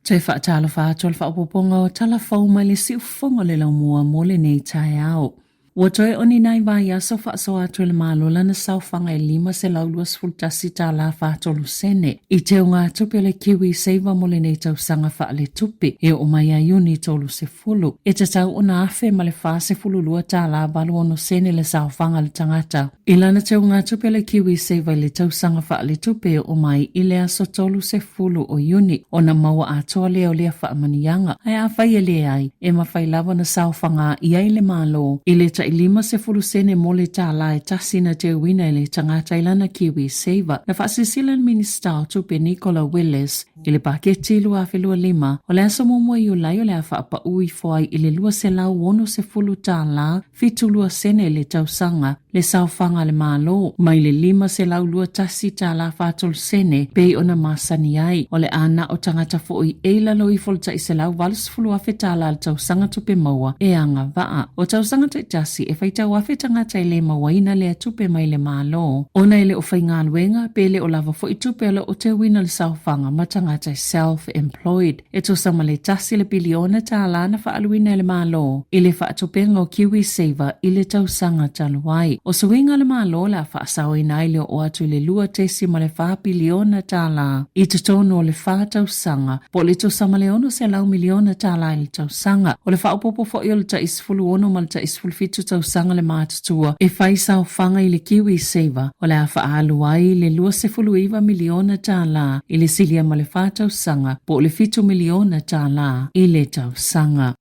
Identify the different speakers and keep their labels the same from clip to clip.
Speaker 1: Te whaatala whātua le whaapoponga o tala whau mai le siu whonga le lau mua mole nei tai au. Ua toe oni nai vai aso whaaso atu le malola na sauwhanga e 5 se lau luas fultasi tā la whātolu sene. I te o ngā tupi le kiwi seiva mole nei tau sanga wha le tupi e o mai a yuni tolu se fulu. E te tau o na afe ma le wha se fulu lua tā la balu ono sene le sauwhanga le tangata. I lana te o ngā tupi le kiwi seiva le tau sanga wha le tupi e o mai i le aso tolu se fulu o yuni o na maua atoa leo lea wha manianga. Ai a whai e le ai e ma whai lava na sauwhanga i ai le malo i le i 5 se fulu sene mole tā la e tasina te uina le tangata ilana kiwi seiva. Na whaasisilan minista o tupe Nicola Willis i le paketi lua awhelua 5 o le asa momo i ulai o le awha apa ui foai i le lua se lau ono se fulu tā la fitu lua sene le tausanga le sauwhanga le malo mai le 5 se lau lua tasi tā la whātol sene pei ona masani ai o le ana o tangata fo i eila lo i folta i se lau valus fulu awhe tā la le tausanga tupe maua e anga waa o tausanga te tasi e whaita wafe tangata i le mawaina le atupe mai le malo. Ona ele o whainga luenga, pele o lava fo i tupe o te wina le sauwhanga ma tangata i self-employed. E to sama le tasi le biliona tā lana wha aluina le malo. I le wha atupenga o kiwi saver i le tausanga taluai. O suinga le malo la wha asau ina i le o atu le lua tesi ma le wha biliona tā la. I te tono le wha tausanga, po le to sama le ono se lau miliona tā la i le tausanga. O le wha upopo fo i o le ta isfulu ono ma le ta isfulu fitu tausanga le mātutua e whai sauwhanga i le kiwi saver o le a whaalu ai le 2.2 miliona tā la i le silia ma le whātausanga po le 7 miliona tā la i le tausanga.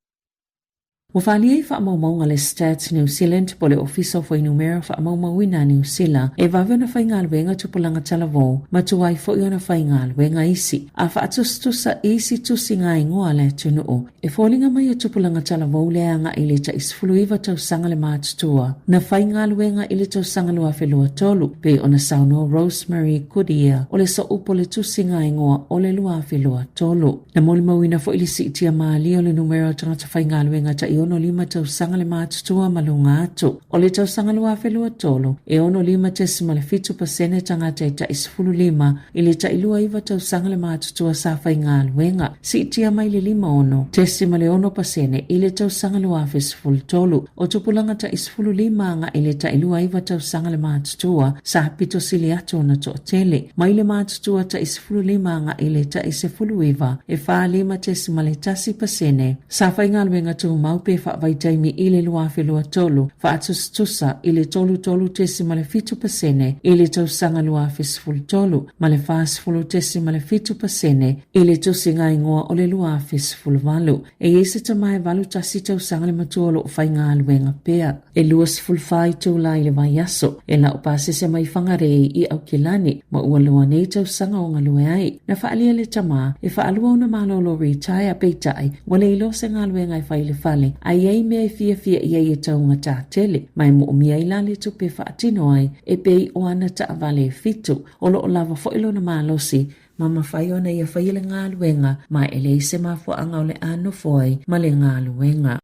Speaker 1: Wa whalia i whaamaumau le Stats New Zealand po le ofisa o whainumera whaamaumau ina New Zealand e wawe na whaingaluenga tupulanga talavou ma tuai fo i ona whaingaluenga isi a whaatustusa isi tusinga ingoa le tunuu e fōlinga mai a tupulanga talavou le anga i le ta isfuluiva tausanga le mātutua na whaingaluenga i le tausanga lua whelua tolu pe ona sauno Rosemary Goodyear o le so upo le tusinga ingoa o le lua whelua tolu na molimauina fo i le sitia maali o le numero tangata whaingaluenga ta i ono 5 tausanga le mātutua malunga atu. O le tausanga lua whelua tolu, e ono 5.5% tangata i ta isfulu 5, i le ta ilua iwa tausanga le mātutua sa whainga luenga. Si itia mai le 5 ono, tesima le 1% i le tausanga lua whesfulu tolu. O tupulanga ta isfulu 5 nga i le ta ilua iwa tausanga le mātutua sa pito sili atu na to tele. Mai le mātutua ta isfulu 5 nga i le ta isefulu iwa, e wha 5 tesima le tasi pasene. Sa whainga luenga tu maupe whaavai taimi i le lua whelua tolu, whaatustusa i le tolu tesima le 5%, i le tausanga lua whesfulu tolu, ma le whaasfulu tesima le 5%, i le tusinga ingoa o le lua whesfulu walu. E ese tamai walu tasi tausanga le matuolo o whainga aluenga pea. E lua sfulu whai tūla i le vai aso, e la upase se mai whangarei i au kilani, ma ua lua nei tausanga o ngalue ai. Na whaalia le tama, e whaalua una malolo retire peitai, wale ilo se ngaluenga i whaile fale, ai ei mea fia i e taunga tā tele, mai mo umia i lale tupe whaatino ai, e pei o ana ta avale fitu, o lo o lava fo ilo na malosi, ma mawhai ona i a whaile ngā luenga, ma ele se mafo anga o le ano foi, ma le ngā luenga.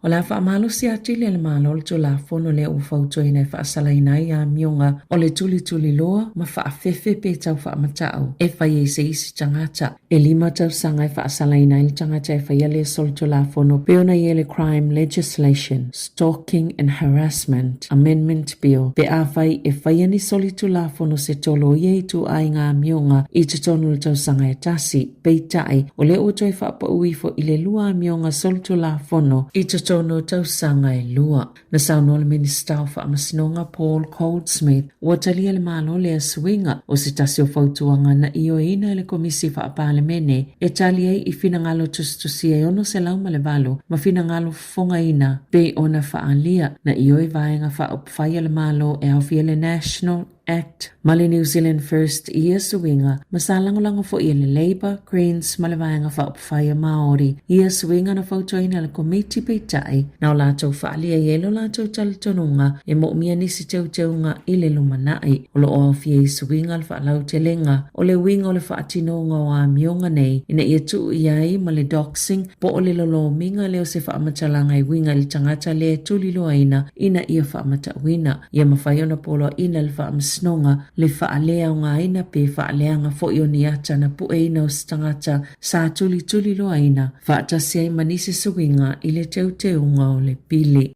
Speaker 1: O la whaamalo si atili le malo le tula fono le ufauto ina i whaasala ina i a mionga o le tuli loa ma whaafefe pe tau whaamatau e whai e se isi tangata. E 5 tau sanga i whaasala ina i tangata e whai ale sol tula fono peona i ele Crime Legislation, Stalking and Harassment Amendment Bill. Pe a whai e whai ani soli tula fono se tolo i e tu ai ngā mionga i te tonu le tau sanga e tasi peitai o le oto e whaapa uifo i le lua mionga sol tula fono i te tono tausanga e lua. Na sauno le minister o whaamasinoga Paul Goldsmith ua talia le malo le asuinga o se tasi o fautuanga na io ina le komisi whaapalemene e talia i finangalo tustusia e ono se lauma le valo ma finangalo fonga ina pe ona whaalia na io e vaenga whaopwhaia le malo e awhia le National Act ma le New Zealand First i asuinga ma salangolango fo i le Labour, Greens ma le vaenga whaopwhaia Maori i asuinga na fautuaina le komiti peitai na o lātou whaalia i elo lātou talitonunga e mo umia nisi teuteunga i le lumanai o lo o awhia i suinga le whaalau te lenga o le winga o le whaatinonga o a mionga nei ina ia tuu i ai ma le doxing po o le lolo minga leo se whaamatalanga i winga li tangata le tulilo aina ina ia whaamatawina ia mawhaiona polo ina le whaamasinoga masnonga le whaalea o ngā ina pe whaaleanga fo i o ni ata na pu e ina o stangata sa tuli loa ina whaatasi ai manisi suwinga i le teunga o le pili.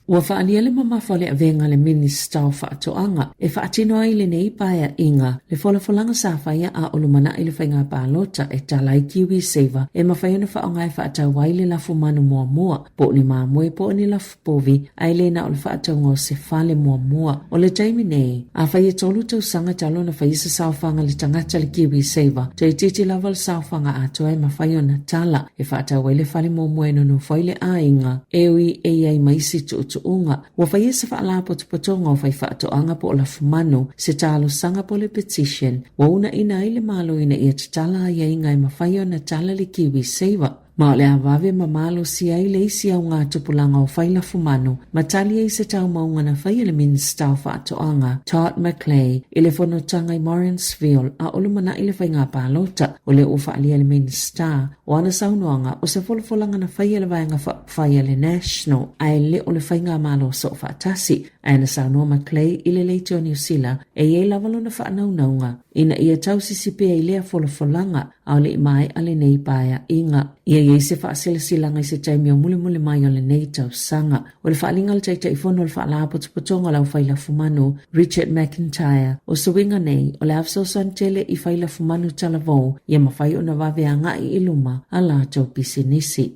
Speaker 1: Ua whaalia le mamawhale a venga le minista o whaatoanga e whaatino ai le nei paia inga le wholafolanga sa whaia a olumana i le whainga pālota e Tala i Kiwi Saver e mawhaiona whaongai whaatau wai le lafu manu mua po ni mamue po ni lafu povi ai le na o le whaatau ngō se whale mua o le taimi nei a whaia tolu tau sanga talo na whaisa sauwhanga le tangata le Kiwi Saver te titi lava le sauwhanga atua e mawhaiona Tala e whaatau wai le whale mua no whaile a inga e ui e ai maisi tu unga wa whaia sa whaala potopotonga o whai whaatoanga po la fumano se talo sanga po le petition wa una ina ile malo ina ia tatala ia inga i mawhaio na Tala le Kiwi Saver. Ma le avave mamalo si ai le isi au ngā tupulanga o whaila fumano, matali ai se tau maunga na whaia le minsta o whaatoanga, Todd McClay, i le whanotanga i Morrinsville, a olumana i le whainga pālota, o le uwhaalia le minsta, o ana saunoanga, o se wholafolanga na whaia le vaenga whaia le national, ai le o le whainga malo so whaatasi, ana saunoa McClay i le leite o New Zealand, e ie lavalo na whaanaunaunga, ina ia tau sisipea i lea wholafolanga, au le mai ale nei paia inga. Ia iei se whaasilanga i se taimi o mule mai o le nei tau sanga. O le whaalinga le taita i whono le whaala potopotonga lau whaila fumanu, Richard McIntyre, o suwinga nei, o le afso santele i whaila fumanu talavou, ia mawhai o na wawea ngai iluma, a la tau pisinisi.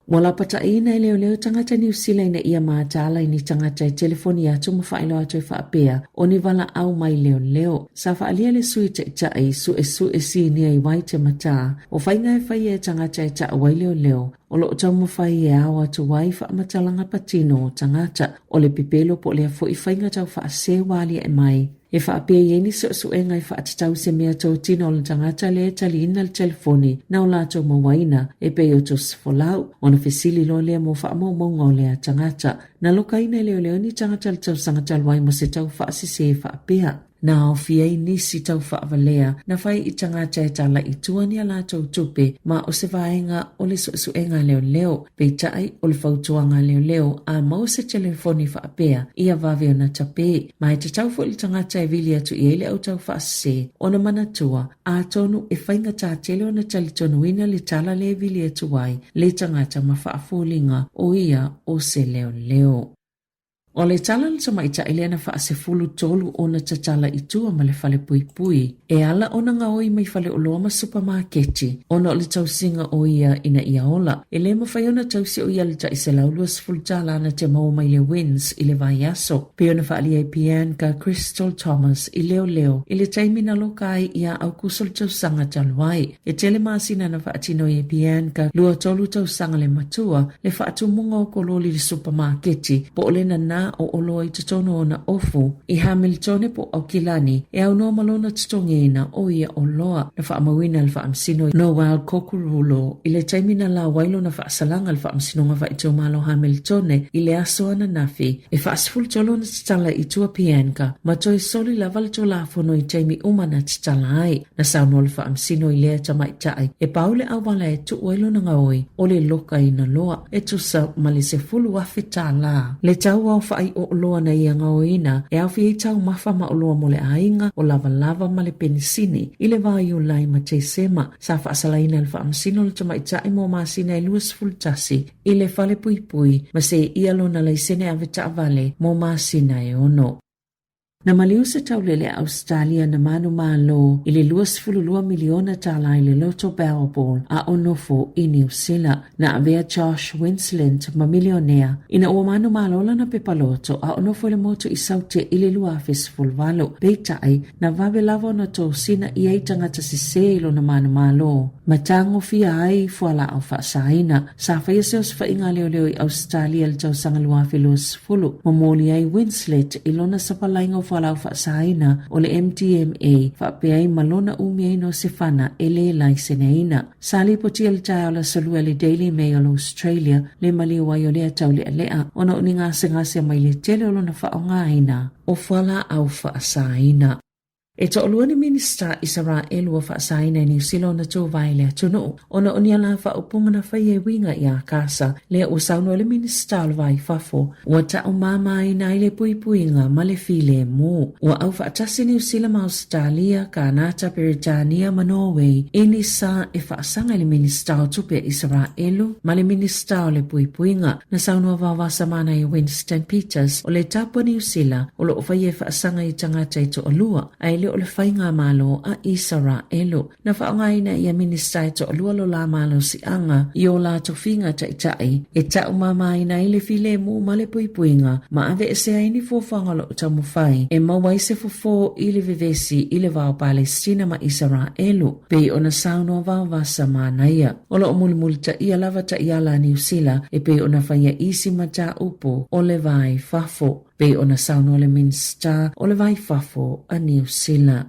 Speaker 1: Wala pata ina leo tangata New Zealand ia maatala ini tangata i telefoni atu mawhailo atu e whaapea o ni wala au mai leo. Sa whaalia le sui te itai su e si ni ai wai te mata o whainga e whai e tangata i ta wai leo. O lo tau mawhai e awa tu wai whamatalanga patino o tangata o le pipelo po lea fo i whainga tau whaase wali e mai. E whaapea ieni su e ngai whaatatau se mea tau tino o le tangata le tali ina le telefoni na o la tau mawaina e pe o tau sifolau o na fesili lo lea mo whaamaunga o lea tangata na loka ina leo ni tangata le tau sangatal wai mo se tau whaasise e whaapea. Na o fiei nisi tau whaavalea na whai i tangata e Tala i tuani a la tau tupe ma o se vaenga o le suenga leo peitai o le fautuanga leo a mau se telefoni whaapea ia vave o na tape ma e te tau fo i tangata e vili atu i ele au tau whaase o na manatua a tonu e whainga tā tele o na talitonu ina le Tala le vili atu wai le tangata ma whaafulinga o ia o se leo. O le Tala le tamaita i lena whaase fulu tolu o na tatala i tua ma le whale pui. E ala o na ngaoi mai whale o loa ma supermarketi. O na o le tausinga o ia ina ia ola. E le mawhai o na tausi o ia le ta i se laulua sifulu tala na te mau mai le wins i le vai aso. Pe o na whaali ai Bianca Crystal Thomas i leo. I le taimi na lokai ia au kusol tausanga talwai. E tele maasina na whaatino i Bianca lua tolu tausanga le matua le whaatu munga o kololi le supermarketi. Po o le na o oloa i tutono o na ofu i Hamiltone po au kilani e au noa malona tutongena o ia oloa na whaamawina le whaamsino no wild kokurulo i le taimina la wailo na whaasalanga le whaamsinonga wa i teo malo Hamiltone i le aso ana nafi e whaasfulu tolo na titala i tua Bianca ma toi soli la vale to la fono i taimi umana titala ai na sauno le whaamsino i lea tamaitai e paule au wala e tu wailo na ngaoi o le loka i na loa e tusa ma le se fulu wafeta la le tau au ai o loa na ia ngaoina e au fi tau mafa ma o loa mo le ainga o lava ma le penisini i le vai o lai ma te sema sa whaasalaina le whaamsino le tamaitai mo maasina e luas fultasi i le whale pui ma se ia lo na leisene aveta avale mo maasina e ono. Na maliu se taulele Australia na manu malo i le 2.2 miliona tala i le Lotto Powerball a onofo i New Zealand na avea Josh Winslet ma milionea. Ina ua manu malo na pepaloto a onofo le moto i saute i le lua fesfulvalo. Peitai na vave lava na to sina i eitangata siselo na manu malo. Matango fia ai fuala au whaasaina. Sa whaia seos whainga leo i Australia le tau sanga lua filos fulu. Momoli ai Winslet i lona sapalainga whalau whaasaina o le MDMA whapeai malona umiai no sefana e le laiseneina. Sali potia le tae la salua le Daily Mail Australia le maliu ai o lea tau lea ona o ni ngase mai le tele o lona whaongaina o whala au whaasaina. E to olua ni minista Israel wa whaasaina ni usilo na tō vai lea tunu. Ona onia la whaupunga na whai e winga i a kasa lea o sauno le minista al vai fafo. Wa ta o mama i na ile pui puinga ma le file mo. Wa au whaatasi ni usila ma Australia, Kanata, Britania ma Norway. Ini sa e whaasanga le minista o tupe Israelu ma le minista o le pui puinga. Na sauno wawasa mana i Winston Peters o le tapu ni usila o lo whai e whaasanga i tangata i to olua. Ai o le whainga malo a Israelu. Na whaongaina ia minista e to alua lo la malo si anga i o la tofinga tai e ta umamaina i le file mu ma le puipuinga ma ave e se aini fofanga lo tamu whai e mawai se fofo i le vivesi i le vau Palestina ma Israelu pe ona sauno vau vasa manaia. O lo mulimuli ta ia lava ta ia la New Zealand e pe ona whaia isi mata upo o le vai fafo. Pe ona sauno le minsta o le vai fafo a New Zealand.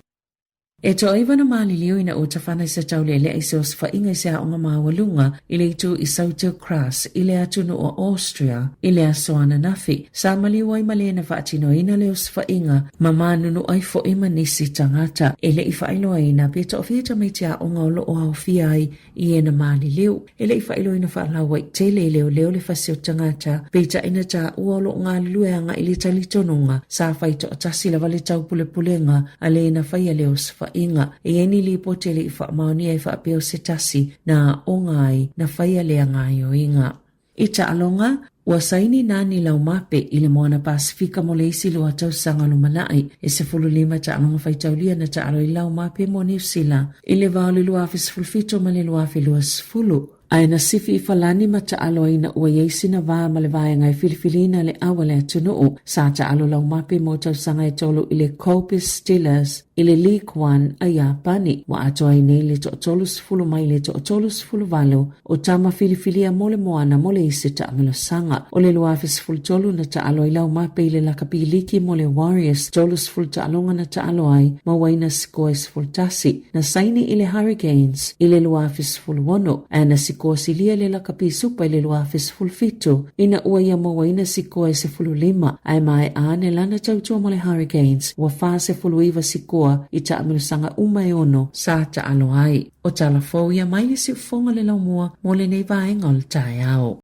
Speaker 1: E to iwa na maliliu ina o tawhana sa taule le ise o sfainga i sea onga mawalunga ile itu i Sauter Kras ile atunu o Austria ile a soana nafi. Sa maliwa i male na whaatino ina le o sfainga mamanunu ai fo ima nisi tangata ile i whailo ina peta o fieta meitia onga o lo o au fiai i ena maliliu. Ile i whailo ina whaalawa i tele leo le fasio tangata peta ina ta uolo ngā lueanga ili talitonunga sa whaito o tasila wale tau pulepulenga ale ina whaia leo sfa inga e eni li potele i whaamaonia i whaapeo se tasi na o ngai na whaia lea ngai o inga. I ta alonga, ua saini nani lau mape i le moana Pasifika mo le isi lua tau sanga lumanai e se fulu lima ta alonga whaitaulia na ta alo i lau mape mo New Zealand i le vau le luafe sfulfito ma le luafe lua sfulu. Ai na sifi i falani ma ta alo ina ua yeisi na vaa ma le vaa ngai filifilina le awa le atunuu sa ta alo lau mape mo tau sanga e tolu i le Copis Steelers i le League One a Iapani wa atoa i nei le to'atolu sifulu mai le to'atolu sifulu valo o tama filifilia mo le moana mo le isi ta amelo sanga o le luafe sifulu tolu na ta alo i lau mape i le lakapiliki mo le Warriors tolu sifulu ta alonga na ta alo ai ma waina sikoe sifulu tasi na saini i le Hurricanes i le luafe sifulu wono a na sikoe silia le lakapi supa i le luafe sifulu fitu ina ua ia ma waina sikoe sifulu lima ai mai aane lana tautua mo le Hurricanes wa faa sifulu iwa sikoe i ta amilusanga umaeono sa ta alo ai. O tala fau ia mai le si ufonga le laumua mo le nei vaenga o le tae ao.